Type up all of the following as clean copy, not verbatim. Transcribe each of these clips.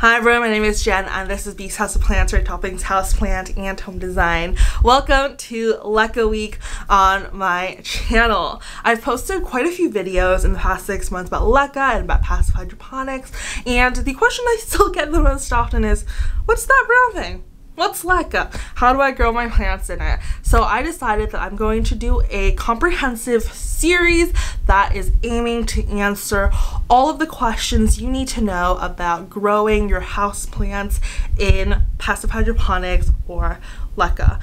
Hi everyone, my name is Jen and this is Beast House of Plants, where toppings, houseplant, and home design. Welcome to LECA Week on my channel. I've posted quite a few videos in the past 6 months about LECA and about passive hydroponics, and the question I still get the most often is, what's that brown thing? What's LECA? How do I grow my plants in it? So I decided that I'm going to do a comprehensive series that is aiming to answer all of the questions you need to know about growing your houseplants in passive hydroponics or LECA.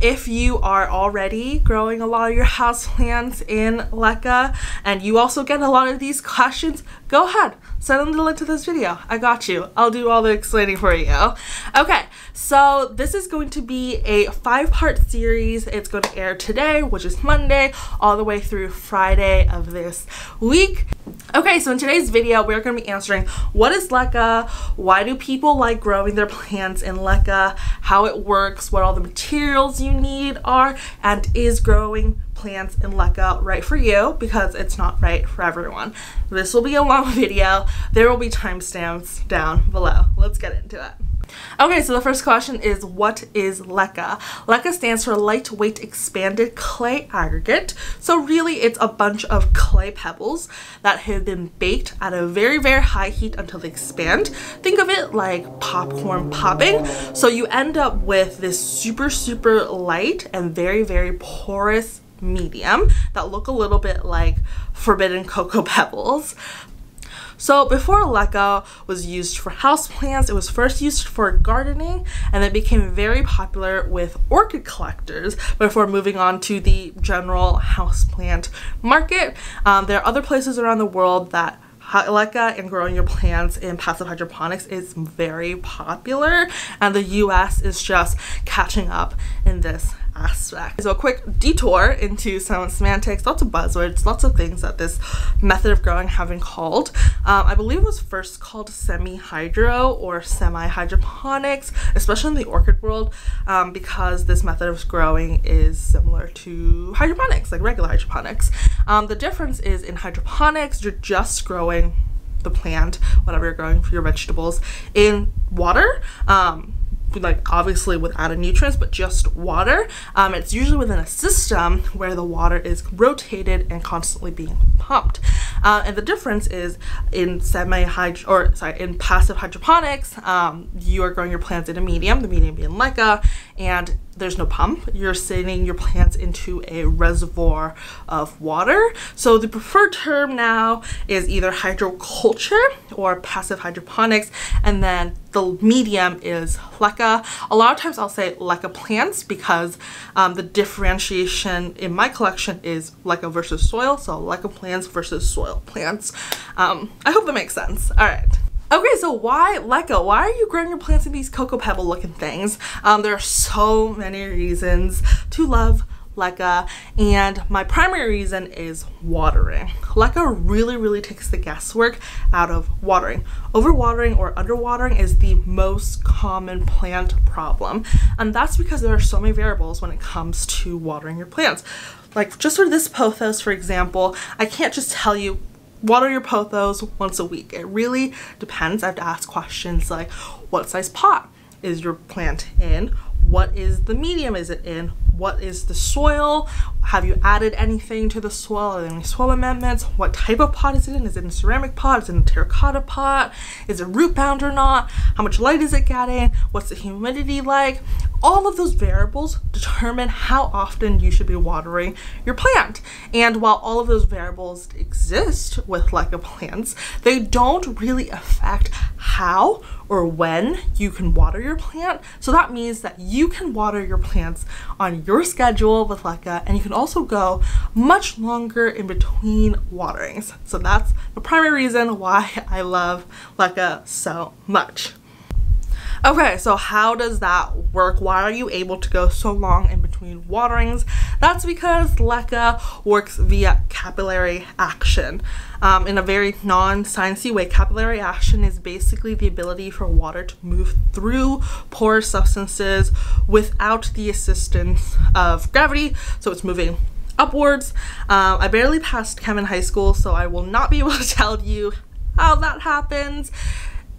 If you are already growing a lot of your houseplants in LECA and you also get a lot of these questions, go ahead, send them the link to this video. I got you. I'll do all the explaining for you. Okay, so this is going to be a 5-part series. It's going to air today, which is Monday, all the way through Friday of this week. Okay, so in today's video, we're going to be answering what is LECA, why do people like growing their plants in LECA, how it works, what all the materials you need are, and is growing plants in LECA right for you, because it's not right for everyone. This will be a long video. There will be timestamps down below. Let's get into it. Okay, so the first question is, what is LECA? LECA stands for Lightweight Expanded Clay Aggregate. So really it's a bunch of clay pebbles that have been baked at a very, very high heat until they expand. Think of it like popcorn popping. So you end up with this super, super light and very, very porous medium that look a little bit like forbidden cocoa pebbles. So before LECA was used for houseplants, it was first used for gardening, and it became very popular with orchid collectors before moving on to the general houseplant market. There are other places around the world that LECA and growing your plants in passive hydroponics is very popular, and the US is just catching up in this aspect. So a quick detour into some semantics, lots of buzzwords, lots of things that this method of growing have been called. I believe it was first called semi-hydro or semi-hydroponics, especially in the orchid world, because this method of growing is similar to hydroponics, like regular hydroponics. The difference is in hydroponics, you're just growing the plant, whatever you're growing for your vegetables, in water. Like obviously with added nutrients, but just water. It's usually within a system where the water is rotated and constantly being pumped. And the difference is in in passive hydroponics, you are growing your plants in a medium, the medium being LECA, and there's no pump. You're sending your plants into a reservoir of water. So the preferred term now is either hydroculture or passive hydroponics, and then the medium is LECA. A lot of times I'll say LECA plants because the differentiation in my collection is LECA versus soil, so LECA plants versus soil plants. I hope that makes sense. All right. Okay, so why LECA? Why are you growing your plants in these cocoa pebble looking things? There are so many reasons to love LECA, and my primary reason is watering. LECA really takes the guesswork out of watering. Overwatering or underwatering is the most common plant problem, and that's because there are so many variables when it comes to watering your plants. Like just for this pothos, for example, I can't just tell you water your pothos once a week. It really depends. I have to ask questions like, what size pot is your plant in? What is the medium is it in? What is the soil? Have you added anything to the soil? Are there any soil amendments? What type of pot is it in? Is it a ceramic pot? Is it a terracotta pot? Is it root bound or not? How much light is it getting? What's the humidity like? All of those variables determine how often you should be watering your plant. And while all of those variables exist with LECA plants, they don't really affect how or when you can water your plant. So that means that you can water your plants on your schedule with LECA, and you can also go much longer in between waterings. So that's the primary reason why I love LECA so much. Okay, so how does that work? Why are you able to go so long in between waterings? That's because LECA works via capillary action. In a very non-sciencey way, capillary action is basically the ability for water to move through porous substances without the assistance of gravity, so it's moving upwards. I barely passed chem in high school, so I will not be able to tell you how that happens.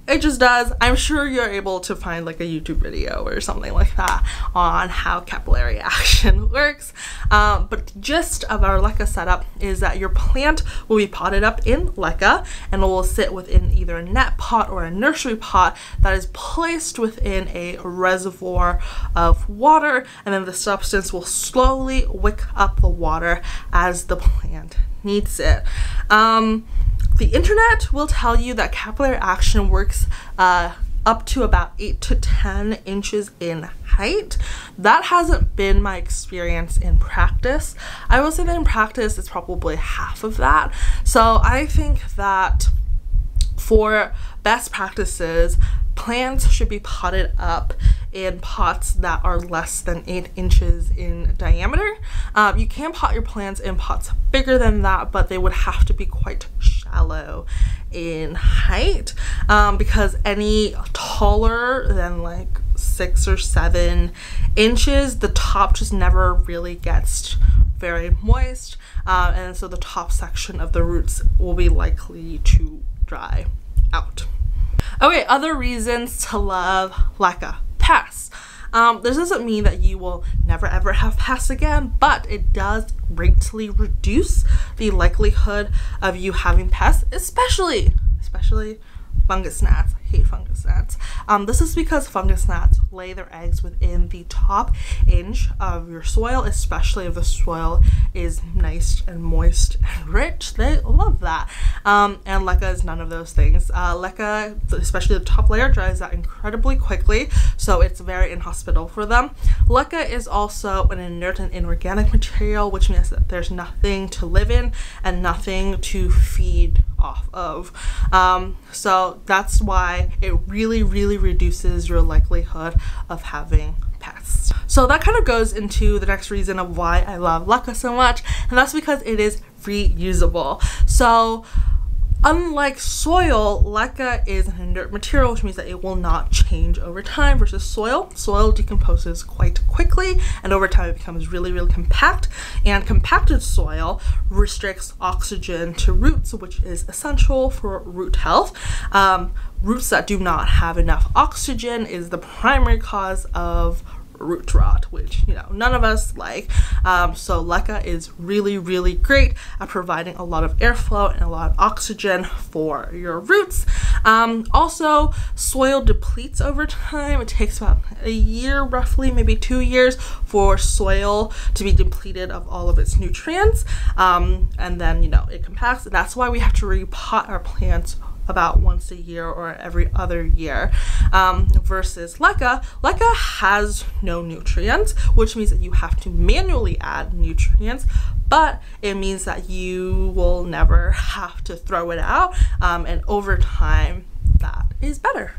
It just does. I'm sure you're able to find like a YouTube video or something like that on how capillary action works. But the gist of our LECA setup is that your plant will be potted up in LECA and it will sit within either a net pot or a nursery pot that is placed within a reservoir of water, and then the substance will slowly wick up the water as the plant needs it. The internet will tell you that capillary action works up to about 8 to 10 inches in height. That hasn't been my experience in practice. I will say that in practice it's probably half of that. So I think that for best practices, plants should be potted up in pots that are less than 8 inches in diameter. You can pot your plants in pots bigger than that, but they would have to be quite shallow in height, because any taller than like 6 or 7 inches, the top just never really gets very moist, and so the top section of the roots will be likely to dry out. Okay, other reasons to love LECA. Pests. This doesn't mean that you will never ever have pests again, but it does greatly reduce the likelihood of you having pests, especially fungus gnats. I hate fungus gnats. This is because fungus gnats lay their eggs within the top inch of your soil, especially if the soil is nice and moist and rich. They love that. And LECA is none of those things. LECA, especially the top layer, dries out incredibly quickly, so it's very inhospitable for them. LECA is also an inert and inorganic material, which means that there's nothing to live in and nothing to feed off of. So that's why it really reduces your likelihood of having pests. So that kind of goes into the next reason of why I love LECA so much, and that's because it is reusable. So unlike soil, LECA is an inert material, which means that it will not change over time, versus soil. Soil decomposes quite quickly, and over time it becomes really compact, and compacted soil restricts oxygen to roots, which is essential for root health. Roots that do not have enough oxygen is the primary cause of root rot, which, you know, none of us like. So LECA is really great at providing a lot of airflow and a lot of oxygen for your roots. Also, soil depletes over time. It takes about a year, roughly, maybe 2 years, for soil to be depleted of all of its nutrients. And then, you know, it compacts. And that's why we have to repot our plants about once a year or every other year, versus LECA. LECA has no nutrients, which means that you have to manually add nutrients, but it means that you will never have to throw it out, and over time that is better.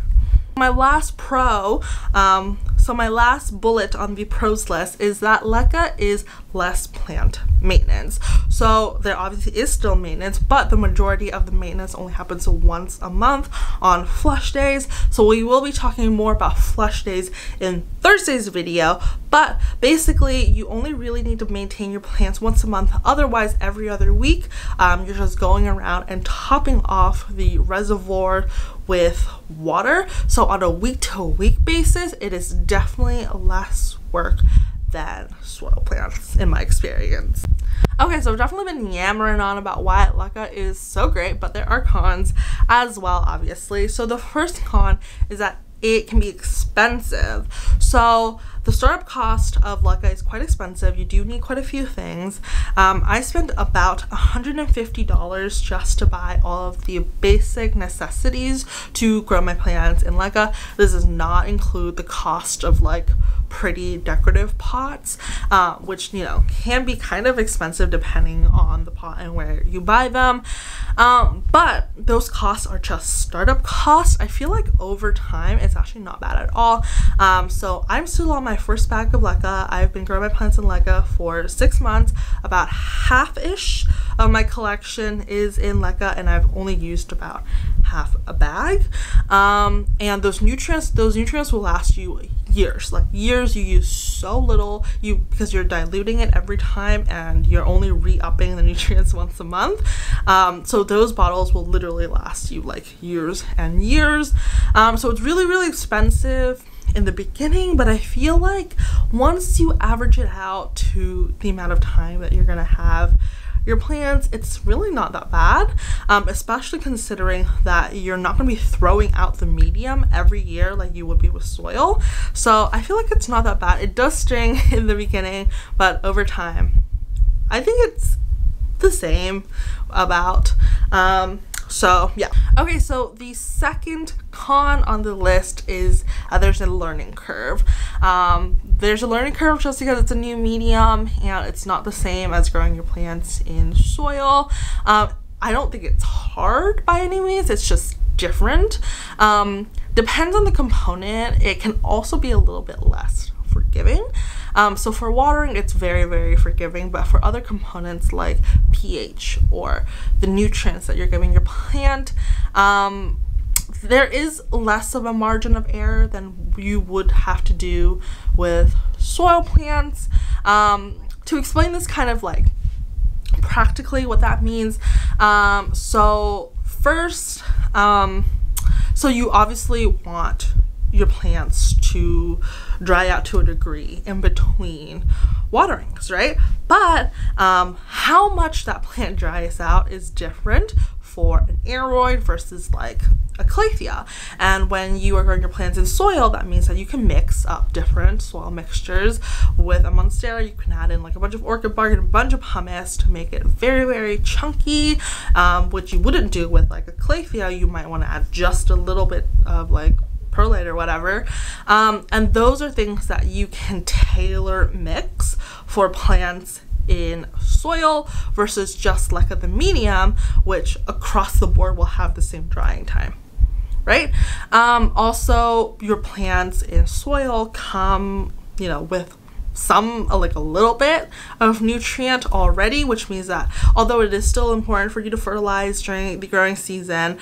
My last pro, so my last bullet on the pros list is that LECA is less plant maintenance. So there obviously is still maintenance, but the majority of the maintenance only happens once a month on flush days. So we will be talking more about flush days in Thursday's video, but basically you only really need to maintain your plants once a month. Otherwise, every other week, you're just going around and topping off the reservoir with water. So on a week-to-week basis, it is definitely less work than soil plants in my experience. Okay, so I've definitely been yammering on about why LECA is so great, but there are cons as well, obviously. So the first con is that it can be expensive. So the startup cost of LECA is quite expensive. You do need quite a few things. I spent about $150 just to buy all of the basic necessities to grow my plants in LECA. This does not include the cost of like pretty decorative pots, which, you know, can be kind of expensive depending on the pot and where you buy them. But those costs are just startup costs. I feel like over time it's actually not bad at all. So I'm still on my first bag of LECA. I've been growing my plants in LECA for 6 months. About half-ish of my collection is in LECA, and I've only used about half a bag. And those nutrients will last you years. Like years, you use so little because you're diluting it every time and you're only re-upping the nutrients once a month. So those bottles will literally last you like years and years. So it's really, really expensive in the beginning, but I feel like once you average it out to the amount of time that you're gonna have your plants, it's really not that bad, especially considering that you're not going to be throwing out the medium every year like you would be with soil. So I feel like it's not that bad. It does sting in the beginning, but over time I think it's the same about. So yeah. Okay, so the second con on the list is there's a learning curve. There's a learning curve just because it's a new medium and it's not the same as growing your plants in soil. I don't think it's hard by any means, it's just different. Depends on the component. It can also be a little bit less forgiving. So for watering, it's very, very forgiving, but for other components like pH or the nutrients that you're giving your plant, there is less of a margin of error than you would have to do with soil plants. To explain this kind of like practically what that means, so first, so you obviously want your plants to dry out to a degree in between waterings, right? But how much that plant dries out is different for an aroid versus like a calathea. And when you are growing your plants in soil, that means that you can mix up different soil mixtures. With a monstera, you can add in like a bunch of orchid bark and a bunch of pumice to make it very, very chunky, which you wouldn't do with like a calathea. You might want to add just a little bit of like perlite or whatever, and those are things that you can tailor mix for plants in soil versus just LECA the medium, which across the board will have the same drying time, right? Also, your plants in soil come, you know, with some like a little bit of nutrient already, which means that although it is still important for you to fertilize during the growing season,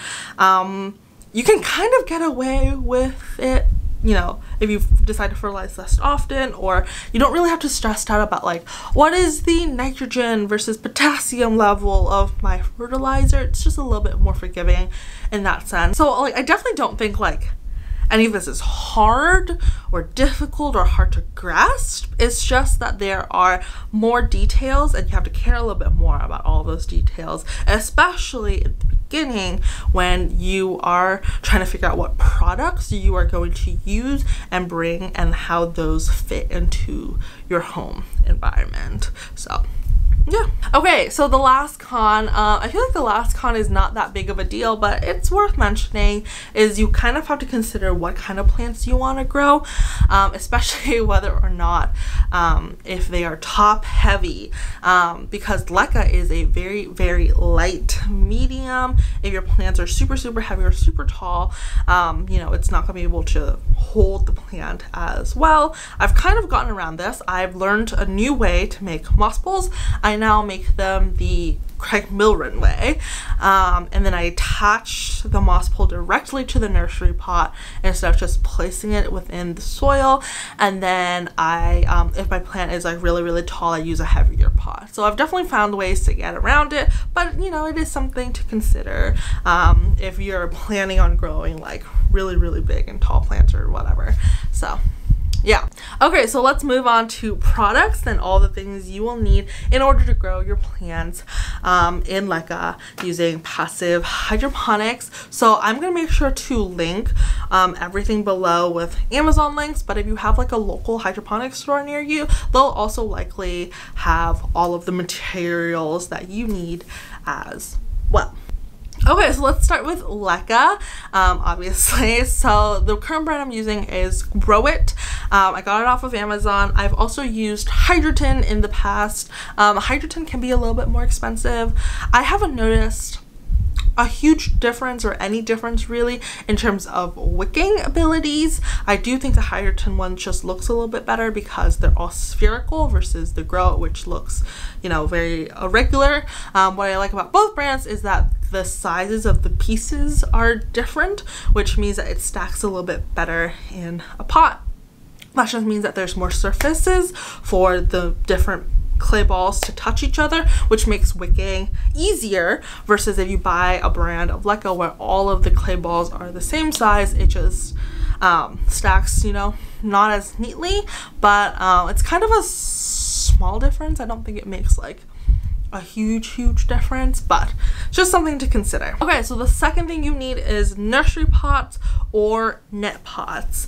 you can kind of get away with it, you know, if you decide to fertilize less often, or you don't really have to stress out about like, what is the nitrogen versus potassium level of my fertilizer. It's just a little bit more forgiving in that sense. So like, I definitely don't think like any of this is hard or difficult or hard to grasp. It's just that there are more details and you have to care a little bit more about all those details, especially at the beginning when you are trying to figure out what products you are going to use and bring and how those fit into your home environment. So yeah. Okay, so the last con, I feel like the last con is not that big of a deal, but it's worth mentioning, is you kind of have to consider what kind of plants you want to grow, especially whether or not if they are top heavy, because LECA is a very, very light medium. If your plants are super, super heavy or super tall, you know, it's not going to be able to hold the plant as well. I've kind of gotten around this. I've learned a new way to make moss bowls. I now make them the Craig Milren way, and then I attach the moss pole directly to the nursery pot instead of just placing it within the soil. And then I, if my plant is like really, really tall, I use a heavier pot. So I've definitely found ways to get around it, but you know, it is something to consider if you're planning on growing like really, really big and tall plants or whatever. So yeah. Okay, so let's move on to products and all the things you will need in order to grow your plants in LECA using passive hydroponics. So I'm going to make sure to link everything below with Amazon links, but if you have like a local hydroponics store near you, they'll also likely have all of the materials that you need as well. Okay, so let's start with LECA, obviously. So the current brand I'm using is Grow It. I got it off of Amazon. I've also used Hydroton in the past. Hydroton can be a little bit more expensive. I haven't noticed a huge difference or any difference really in terms of wicking abilities. I do think the Hydroton one just looks a little bit better because they're all spherical versus the Grow, which looks, you know, very irregular. What I like about both brands is that the sizes of the pieces are different, which means that it stacks a little bit better in a pot. That just means that there's more surfaces for the different clay balls to touch each other, which makes wicking easier versus if you buy a brand of LECA where all of the clay balls are the same size. It just stacks, you know, not as neatly, but it's kind of a small difference. I don't think it makes like a huge difference, but just something to consider. Okay, so the second thing you need is nursery pots or net pots.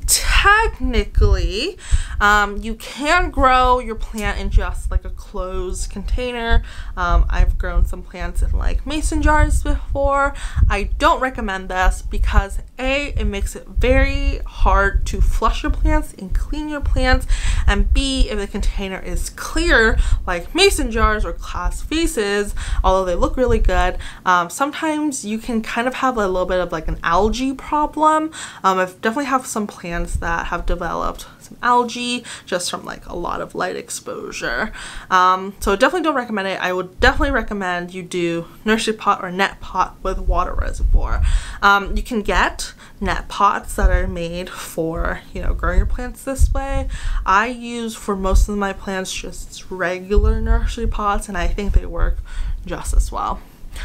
Technically, you can grow your plant in just like a closed container. I've grown some plants in like mason jars before. I don't recommend this because A, it makes it very hard to flush your plants and clean your plants, and B, if the container is clear like mason jars or glass vases, although they look really good, sometimes you can kind of have a little bit of like an algae problem. I've definitely have some plants that have developed some algae just from like a lot of light exposure. So definitely don't recommend it. I would definitely recommend you do nursery pot or net pot with water reservoir. You can get net pots that are made for, you know, growing your plants this way. I use for most of my plants just regular nursery pots, and I think they work just as well.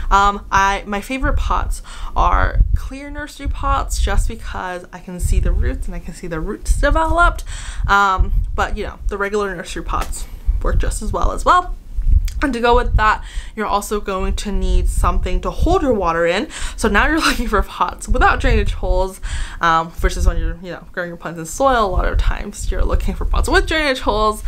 My favorite pots are clear nursery pots just because I can see the roots and I can see the roots developed, but you know, the regular nursery pots work just as well. And to go with that, you're also going to need something to hold your water in. So now you're looking for pots without drainage holes, versus when you're, you know, growing your plants in soil, a lot of times you're looking for pots with drainage holes.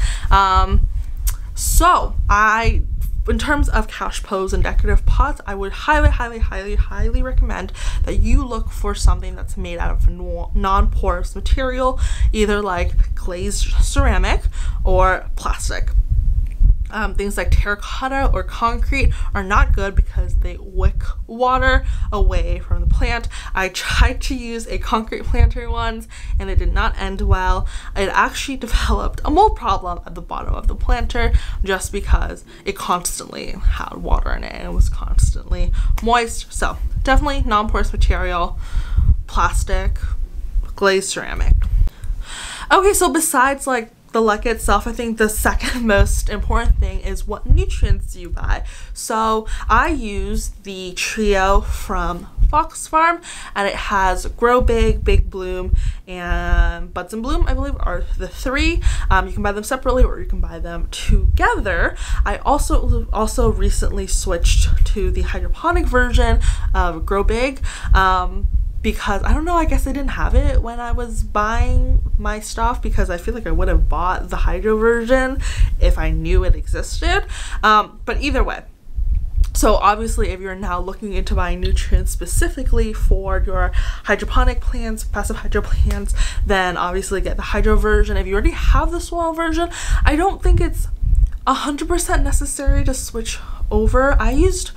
In terms of cache pose and decorative pots, I would highly recommend that you look for something that's made out of non-porous material, either like glazed ceramic or plastic. Things like terracotta or concrete are not good because they wick water away from the plant. I tried to use a concrete planter once and it did not end well. It actually developed a mold problem at the bottom of the planter just because it constantly had water in it and it was constantly moist. So definitely non-porous material, plastic, glazed ceramic. Okay, so besides like the LECA itself, I think the second most important thing is what nutrients you buy. So I use the trio from Fox Farm, and it has Grow Big, Big Bloom, and Buds and Bloom, I believe, are the three. You can buy them separately or you can buy them together. I also recently switched to the hydroponic version of Grow Big, because I don't know, I guess I didn't have it when I was buying my stuff, because I feel like I would have bought the hydro version if I knew it existed. But either way, so obviously if you're now looking into buying nutrients specifically for your hydroponic plants, passive hydro plants, then obviously get the hydro version. If you already have the soil version, I don't think it's 100% necessary to switch over. I used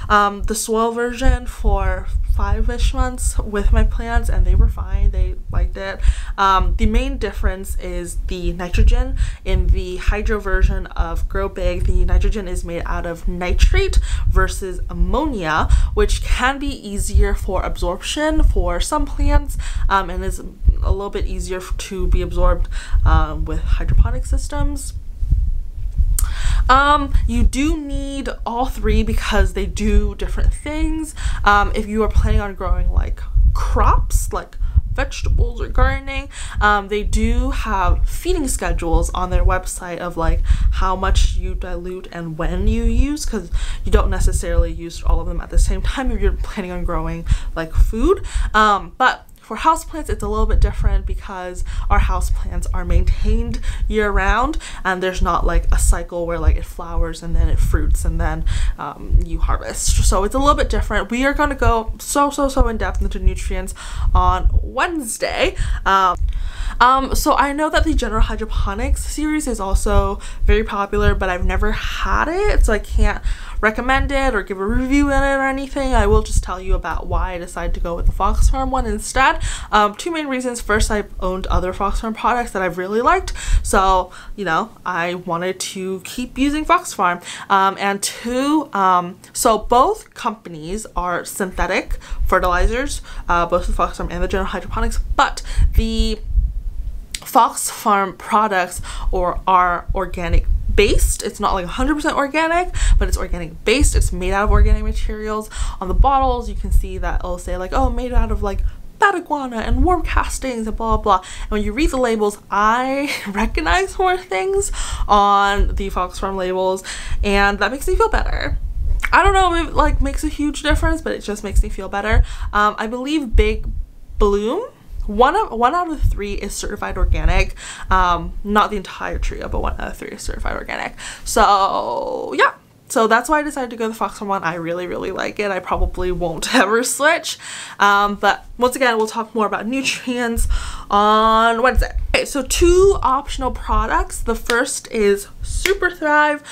the soil version for 5-ish months with my plants and they were fine, they liked it. The main difference is the nitrogen. In the hydro version of Grow Big, the nitrogen is made out of nitrate versus ammonia, which can be easier for absorption for some plants, and is a little bit easier to be absorbed with hydroponic systems. You do need all three because they do different things. If you are planning on growing like crops, like vegetables or gardening, they do have feeding schedules on their website of like how much you dilute and when you use, because you don't necessarily use all of them at the same time if you're planning on growing like food. But for houseplants, it's a little bit different because our houseplants are maintained year-round, and there's not like a cycle where like it flowers and then it fruits and then you harvest. So it's a little bit different. We are going to go so in depth into nutrients on Wednesday. So I know that the General Hydroponics series is also very popular, but I've never had it, so I can't recommend it or give a review in it or anything. I will just tell you about why I decided to go with the Fox Farm one instead. Two main reasons. First, I've owned other Fox Farm products that I've really liked, so you know, I wanted to keep using Fox Farm. And two, so both companies are synthetic fertilizers, both the Fox Farm and the General Hydroponics, but the Fox Farm products are organic based. It's not like 100% organic, but it's organic based. It's made out of organic materials. On the bottles you can see that it'll say like, oh, made out of like bat iguana and worm castings and blah blah. And when you read the labels, I recognize more things on the Fox Farm labels, and that makes me feel better. I don't know if it like makes a huge difference, but it just makes me feel better. I believe Big Bloom, one out of 3 is certified organic. Not the entire trio, but 1 out of 3 is certified organic. So yeah, so that's why I decided to go the Fox Farm one. I really like it. I probably won't ever switch, but once again, we'll talk more about nutrients on Wednesday. Okay, so 2 optional products. The first is Super Thrive.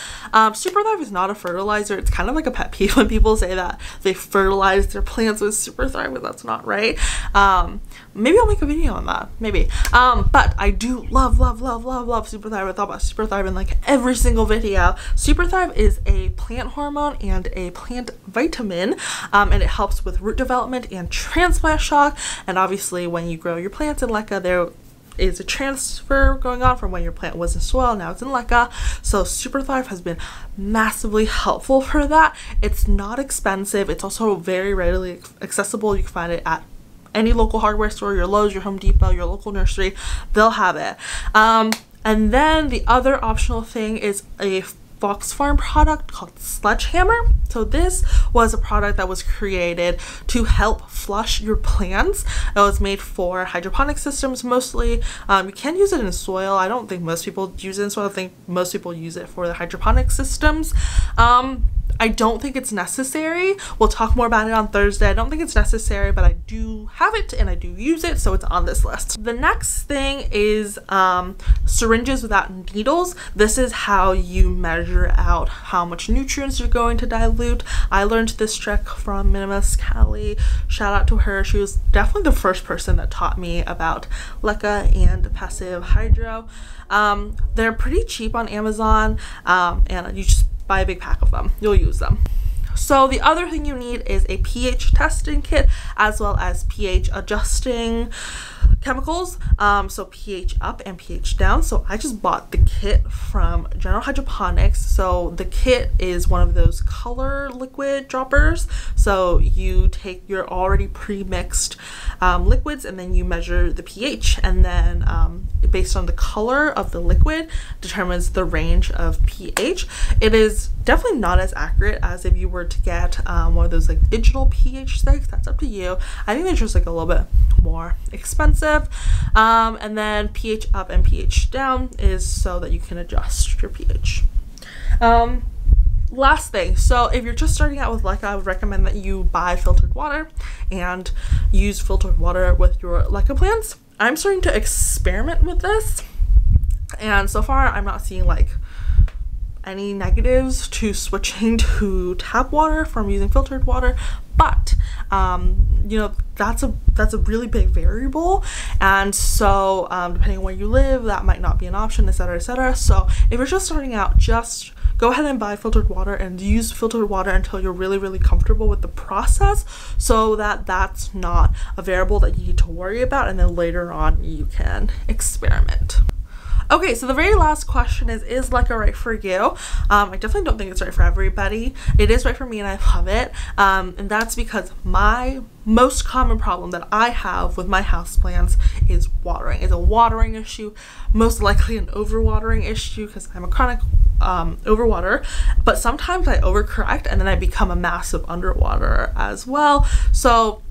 Super Thrive is not a fertilizer. It's kind of like a pet peeve when people say that they fertilize their plants with Super Thrive, but that's not right. Maybe I'll make a video on that, maybe. But I do love Super Thrive. I thought about Super Thrive in like every single video. Super Thrive is a plant hormone and a plant vitamin, and it helps with root development and transplant shock. And obviously when you grow your plants in LECA, there is a transfer going on from when your plant was in soil, now it's in LECA. So Super Thrive has been massively helpful for that. It's not expensive. It's also very readily accessible. You can find it at any local hardware store, your Lowe's, your Home Depot, your local nursery, they'll have it. And then the other optional thing is a Fox Farm product called Sledgehammer. So this was a product that was created to help flush your plants. It was made for hydroponic systems mostly. You can use it in soil. I don't think most people use it in soil. I think most people use it for the hydroponic systems. I don't think it's necessary. We'll talk more about it on Thursday. I don't think it's necessary, but I do have it and I do use it, so it's on this list. The next thing is syringes without needles. This is how you measure out how much nutrients you're going to dilute. I learned this trick from Minimalist Callie. Shout out to her. She was definitely the first person that taught me about LECA and passive hydro. They're pretty cheap on Amazon, and you just buy a big pack of them. You'll use them. So the other thing you need is a pH testing kit as well as pH adjusting chemicals, so pH up and pH down. So I just bought the kit from General Hydroponics. So the kit is one of those color liquid droppers. So you take your already pre-mixed liquids and then you measure the pH, and then based on the color of the liquid determines the range of pH. It is definitely not as accurate as if you were to get one of those like digital pH sticks. That's up to you. I think they're just like a little bit more expensive. And then pH up and pH down is so that you can adjust your pH. Last thing, so if you're just starting out with LECA, I would recommend that you buy filtered water and use filtered water with your LECA plants. I'm starting to experiment with this, and so far I'm not seeing like any negatives to switching to tap water from using filtered water, but you know, that's a really big variable, and so depending on where you live, that might not be an option, etc, etc. So if you're just starting out, just go ahead and buy filtered water and use filtered water until you're really comfortable with the process, so that that's not a variable that you need to worry about, and then later on you can experiment. Okay, so the very last question is LECA right for you? I definitely don't think it's right for everybody. It is right for me and I love it. And that's because my most common problem that I have with my houseplants is watering. It's a watering issue, most likely an overwatering issue because I'm a chronic overwater, but sometimes I overcorrect and then I become a massive underwater as well. So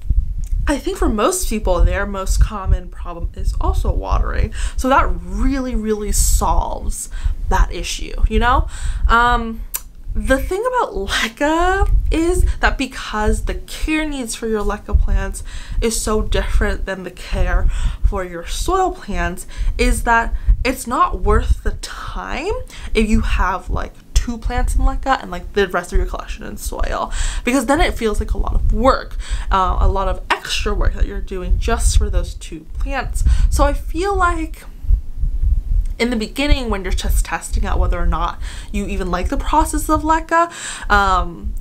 I think for most people, their most common problem is also watering. So that really solves that issue, you know? The thing about LECA is that because the care needs for your LECA plants is so different than the care for your soil plants, is that it's not worth the time if you have like 2 plants in LECA and like the rest of your collection in soil, because then it feels like a lot of work, a lot of extra work that you're doing just for those 2 plants. So I feel like in the beginning, when you're just testing out whether or not you even like the process of LECA,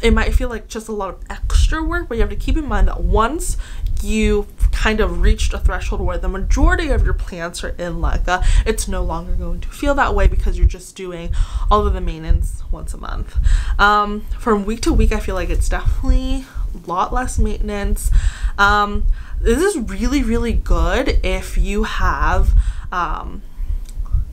it might feel like just a lot of extra work, but you have to keep in mind that once you kind of reached a threshold where the majority of your plants are in LECA, it's no longer going to feel that way because you're just doing all of the maintenance once a month. From week to week, I feel like it's definitely a lot less maintenance. This is really, really good if you have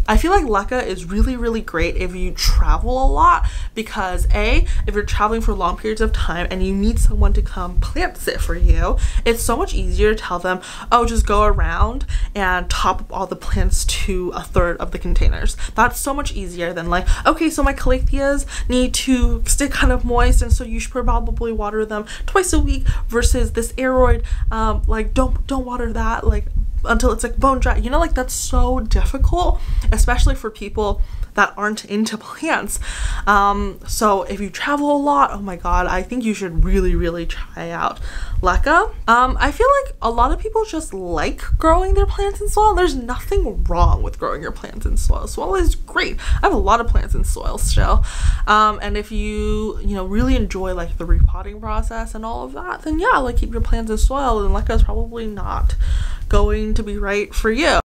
I feel like LECA is really, really great if you travel a lot, because if you're traveling for long periods of time and you need someone to come plant sit for you, it's so much easier to tell them, oh, just go around and top up all the plants to 1/3 of the containers. That's so much easier than like, okay, so my calatheas need to stay kind of moist, and so you should probably water them twice a week, versus this aeroid, like don't water that like until it's like bone dry. You know, like that's so difficult, especially for people that aren't into plants. So if you travel a lot, oh my god, I think you should really, really try out LECA. I feel like a lot of people just like growing their plants in soil. There's nothing wrong with growing your plants in soil. Soil is great. I have a lot of plants in soil still. And if you really enjoy like the repotting process and all of that, then yeah, like keep your plants in soil, and LECA is probably not going to be right for you.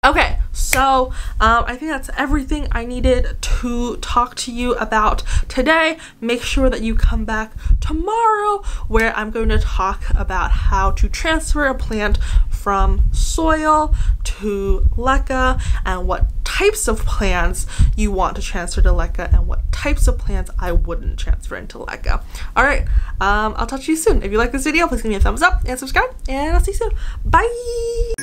Okay, so I think that's everything I needed to talk to you about today. Make sure that you come back tomorrow, where I'm going to talk about how to transfer a plant from soil to LECA, and what types of plants you want to transfer to LECA, and what types of plants I wouldn't transfer into LECA. Alright, I'll talk to you soon. If you like this video, please give me a thumbs up and subscribe, and I'll see you soon. Bye!